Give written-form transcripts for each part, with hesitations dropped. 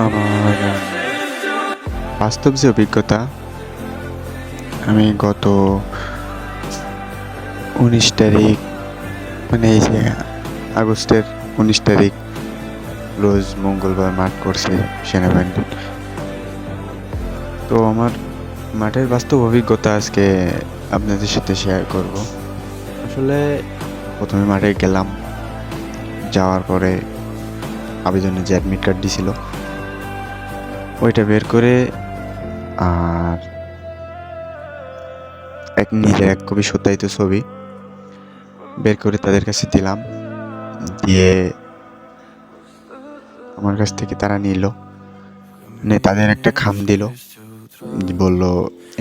আমার বাস্তব যে অভিজ্ঞতা, আমি গত 19 তারিখ, মানে এই যে আগস্টের 19 তারিখ রোজ মঙ্গলবার মাঠ করছে সেনাবাহিনী। তো আমার মাঠের বাস্তব অভিজ্ঞতা আজকে আপনাদের সাথে শেয়ার করব। আসলে প্রথমে মাঠে গেলাম, যাওয়ার পরে আবেদনের যে অ্যাডমিট কার্ড দিছিল ওইটা বের করে আর নিজের এক কপি সত্যায়িত ছবি বের করে তাদের কাছে দিলাম। দিয়ে আমার কাছ থেকে তারা নিল, তাদের একটা খাম দিল, বলল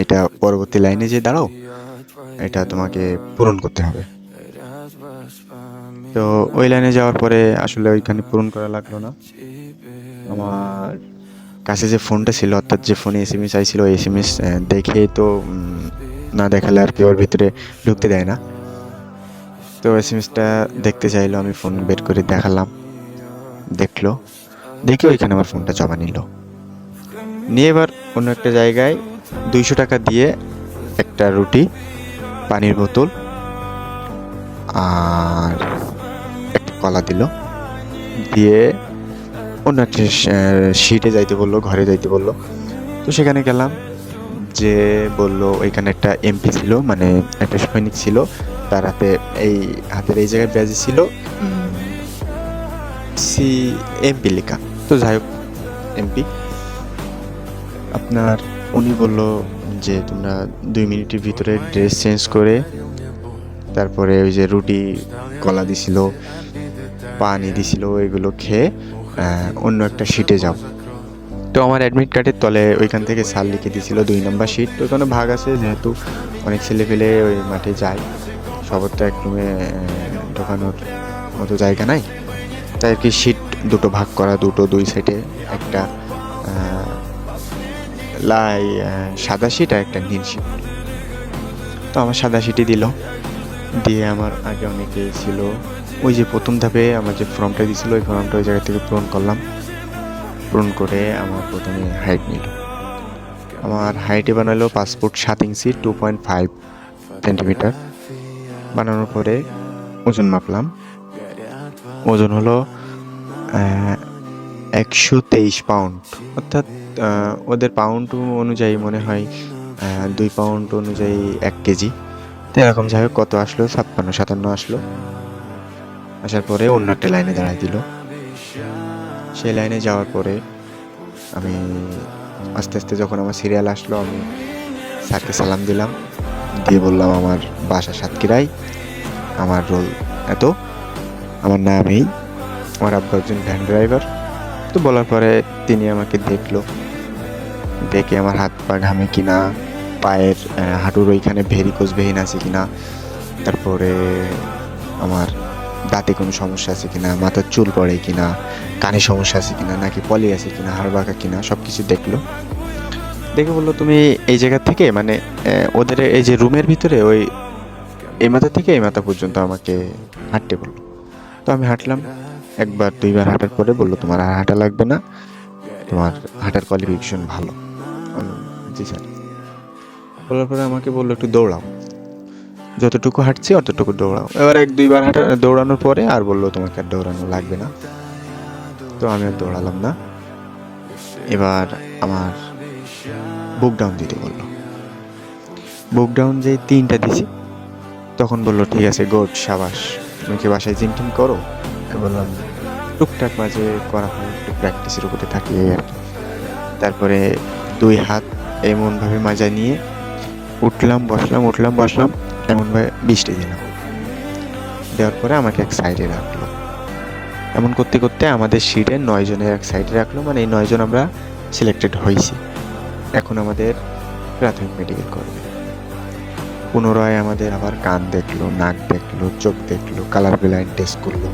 এটা পরবর্তী লাইনে যে দাঁড়াও, এটা তোমাকে পূরণ করতে হবে। তো ওই লাইনে যাওয়ার পরে আসলে ওইখানে পূরণ করা লাগলো না। আমার কাছে যে ফোনটা ছিল, অর্থাৎ যে ফোনে এসএমএস আইছিল, এসএমএস দেখে তো না দেখালে আর কি ওর ভিতরে ঢুকতে দেয় না। তো এসএমএসটা দেখতে চাইলো, আমি ফোন বের করে দেখালাম, দেখলো, দেখে ওইখানে আমার ফোনটা জমা নিল। নিয়ে এবার অন্য একটা জায়গায় 200 টাকা দিয়ে একটা রুটি, পানির বোতল আর একটা কলা দিল। দিয়ে অন্য একটা সিটে যাইতে বললো, ঘরে যাইতে বললো। তো সেখানে গেলাম, যে বললো ওইখানে একটা এমপি ছিল, মানে একটা সৈনিক ছিল, তার হাতে এই হাতের এই জায়গায় ব্যাজ ছিল সি এমপি লেখা। তো যাই হোক, এমপি আপনার, উনি বলল যে তোমরা 2 মিনিটের ভিতরে ড্রেস চেঞ্জ করে, তারপরে ওই যে রুটি, কলা দিছিল, পানি দিছিল, এগুলো খেয়ে অন্য একটা সিটে যাও। তো আমার অ্যাডমিট কার্ডের তলে ওইখান থেকে স্যার লিখে দিয়েছিল 2 নম্বর সিট। তো ওখানে ভাগ আছে, যেহেতু অনেক ছেলে পেলে ওই মাঠে যায়, সবার তো এক রুমে ঢোকানোর মতো জায়গা নাই, তাই আর কি সিট দুটো ভাগ করা, দুটো 2 সাইডে, একটা সাদা সিট আর একটা নীল সিট। তো আমার সাদা সিটই দিল। দিয়ে আমার আগে অনেকে ছিল, ওই যে প্রথম ধাপে আমার যে ফর্মটা দিয়েছিল, ওই ফর্মটা ওই জায়গা থেকে পূরণ করলাম। পূরণ করে আমার প্রথমে হাইট নিল। আমার হাইটে বানালো 5 ফুট 7 ইঞ্চি 2.5 সেন্টিমিটার। বানানোর পরে ওজন মাপলাম, ওজন হলো 123 পাউন্ড, অর্থাৎ ওদের পাউন্ড অনুযায়ী মনে হয় 2 পাউন্ড অনুযায়ী 1 কেজি। তো এরকম যাই হোক, কত আসলো, 56-57 আসলো। আসার পরে অন্য একটা লাইনে দাঁড়ায় দিল। সেই লাইনে যাওয়ার পরে আমি আস্তে আস্তে যখন আমার সিরিয়াল আসলো, আমি স্যারকে সালাম দিলাম, দিয়ে বললাম আমার বাসা সাতক্ষীরায়, আমার রোল এত, আমার নাম এই, আমার আব্বা একজন ভ্যান ড্রাইভার। তো বলার পরে তিনি আমাকে দেখলো, দেখে আমার হাত পা ঘামে কিনা, পায়ের হাঁটুর ওইখানে ভেরিকোজ ভেইন আছে কিনা, তারপরে আমার দাঁতে কোনো সমস্যা আছে কিনা, মাথার চুল পড়ে কিনা, কানে সমস্যা আছে কিনা, নাকি পলি আছে কিনা, হাড় বাঁকা কিনা, সব কিছু দেখলো। দেখে বললো তুমি এই জায়গা থেকে, মানে ওদের এই যে রুমের ভিতরে ওই এই মাথা থেকে এই মাথা পর্যন্ত আমাকে হাঁটতে বললো। তো আমি হাঁটলাম, 1-2বার হাঁটার পরে বললো তোমার আর হাঁটা লাগবে না, তোমার হাঁটার কোয়ালিফিকেশন ভালো। জি স্যার। বলার পরে আমাকে বললো একটু দৌড়াও, যতটুকু হাঁটছি অতটুকু দৌড়াও। এবার 1-2বার দৌড়ানোর পরে আর বললো তোমাকে আর দৌড়ানো লাগবে না। তো আমি আর দৌড়ালাম না। এবার আমার বুক ডাউন দিতে বললো। বুক ডাউন যে 3টা দিছি, তখন বললো ঠিক আছে, গুড, সাবাস, তুমি কি বাসায় জিম টিম করো? বললাম টুকটাক মাঝে করা হয়, একটু প্র্যাকটিসের উপরে থাকি আর কি। তারপরে 2 হাত এমনভাবে মাজা নিয়ে উঠলাম বসলাম, এমনভাবে 20টা দিলাম। দেওয়ার পরে আমাকে এক সাইডে রাখলো। এমন করতে করতে আমাদের সিটে 9 জনের এক সাইডে রাখলো, মানে এই 9 জন আমরা সিলেক্টেড হয়েছি। এখন আমাদের প্রাথমিক মেডিকেল করবে। পুনরায় আমাদের আবার কান দেখলো, নাক দেখলো, চোখ দেখলো, কালার ব্লাইন্ড টেস্ট করলো।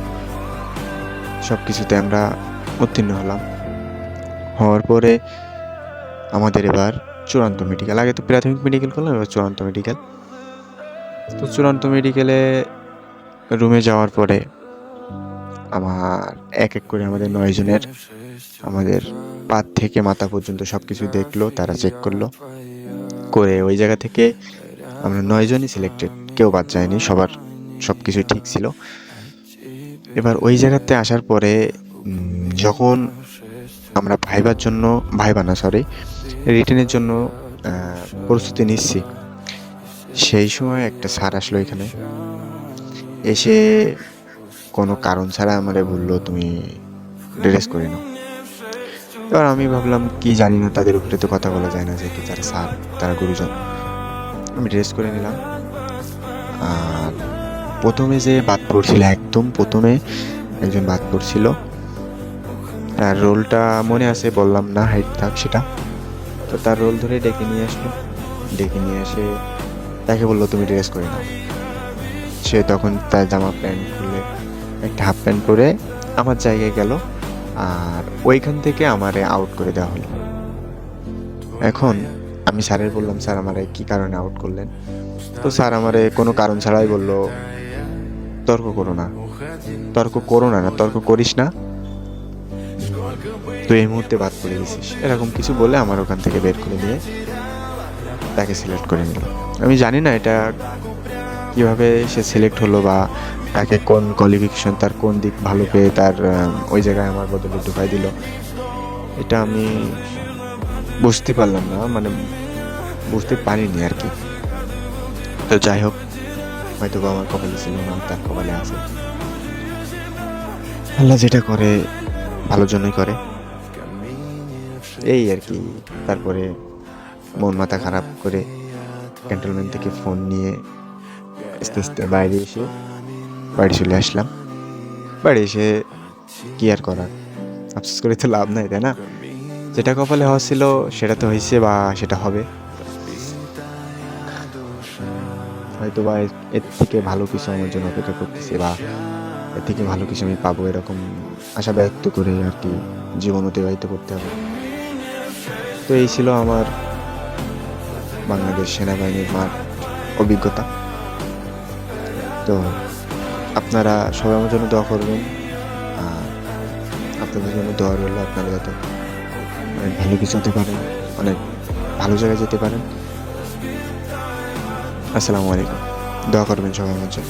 সব কিছুতে আমরা উত্তীর্ণ হলাম। হওয়ার পরে আমাদের এবার চূড়ান্ত মেডিকেল, আগে তো প্রাথমিক মেডিকেল করলাম, এবার চূড়ান্ত মেডিকেল। তো চূড়ান্ত মেডিকেলে রুমে যাওয়ার পরে আমার এক এক করে আমাদের 9 জনের আমাদের পা থেকে মাথা পর্যন্ত সব কিছু দেখলো, তারা চেক করলো, করে ওই জায়গা থেকে আমরা 9 জনই সিলেক্টেড, কেউ বাদ যায়নি, সবার সব কিছু ঠিক ছিল। এবার ওই জায়গাতে আসার পরে যখন আমরা রিটেনের জন্য প্রস্তুতি নিচ্ছি, সেই সময় একটা স্যার আসলো এখানে, এসে কোনো কারণ ছাড়া আমারে বললো তুমি ড্রেস করে নাও। এবার আমি ভাবলাম কি জানি না, তাদের উপরে তো কথা বলা যায় না, যেহেতু তারা স্যার, তারা গুরুজন। আমি ড্রেস করে নিলাম। আর প্রথমে যে বাদ পড়ছিল, একদম প্রথমে একজন বাদ পড়ছিল, তার রোলটা মনে আছে, বললাম না হাইট থাক সেটা। তো তার রোল ধরে ডেকে নিয়ে আসলো, ডেকে নিয়ে এসে তাকে বললো তুমি ড্রেস করে নাও। সে তখন তার জামা প্যান্ট খুলে একটা হাফ প্যান্ট পরে আমার জায়গায় গেল, আর ওইখান থেকে আমারে আউট করে দেওয়া হলো। এখন আমি স্যারের বললাম, স্যার আমারে কি কারণে আউট করলেন? তো স্যার আমারে কোনো কারণ ছাড়াই বললো তর্ক করো না, তর্ক করিস না, তুই এই মুহূর্তে বাদ পড়ে গেছিস, এরকম কিছু বলে আমার ওখান থেকে বের করে নিয়ে তাকে সিলেক্ট করে নিল। আমি জানি না এটা কিভাবে সে সিলেক্ট হলো, বা তাকে কোন কোয়ালিফিকেশন, তার কোন দিক ভালো পেয়ে তার ওই জায়গায় আমার বদলে ঢুকাই দিল, এটা আমি বুঝতে পারলাম না, মানে বুঝতে পারিনি আর কি। তো যাই হোক, হয়তো বা আমার কপালে ছিল না, তার কপালে আছে। আল্লাহ যেটা করে ভালোর জন্যই করে, এই আর কি। তারপরে মন মাথা খারাপ করে ক্যান্টনমেন্ট থেকে ফোন নিয়ে আস্তে আস্তে বাড়ি চলে আসলাম। বাড়ি এসে কি আর করার, আফসোস করে তো লাভ নাই, তাই না? যেটা কপালে হওয়া ছিল সেটা তো হয়েছে, বা সেটা হবে। হয়তো বা এর থেকে ভালো কিছু আমার জন্য অপেক্ষা করতেছে, বা এর থেকে ভালো কিছু আমি পাবো, এরকম আশা ব্যক্ত করে আর কি জীবন অতিবাহিত করতে হবে। তো এই ছিল আমার বাংলাদেশ সেনাবাহিনীর মাঠ অভিজ্ঞতা। তো আপনারা সবাই আমার জন্য দোয়া করবেন, আর আপনাদের জন্য দোয়া রইল, আপনারা যাতে অনেক ভালো কিছু হতে পারেন, অনেক ভালো জায়গায় যেতে পারেন। আসসালামু আলাইকুম। দোয়া করবেন সবাই আমার জন্য।